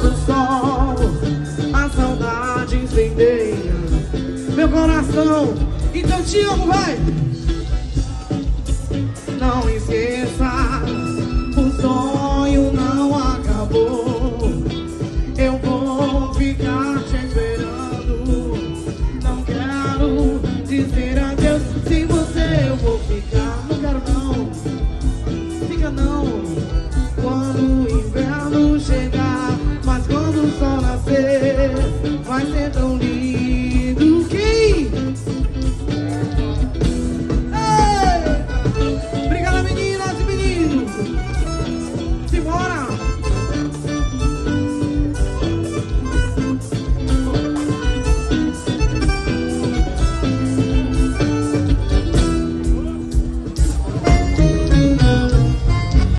do sol, a saudade incendeia meu coração. Então te amo, vai! Não esqueça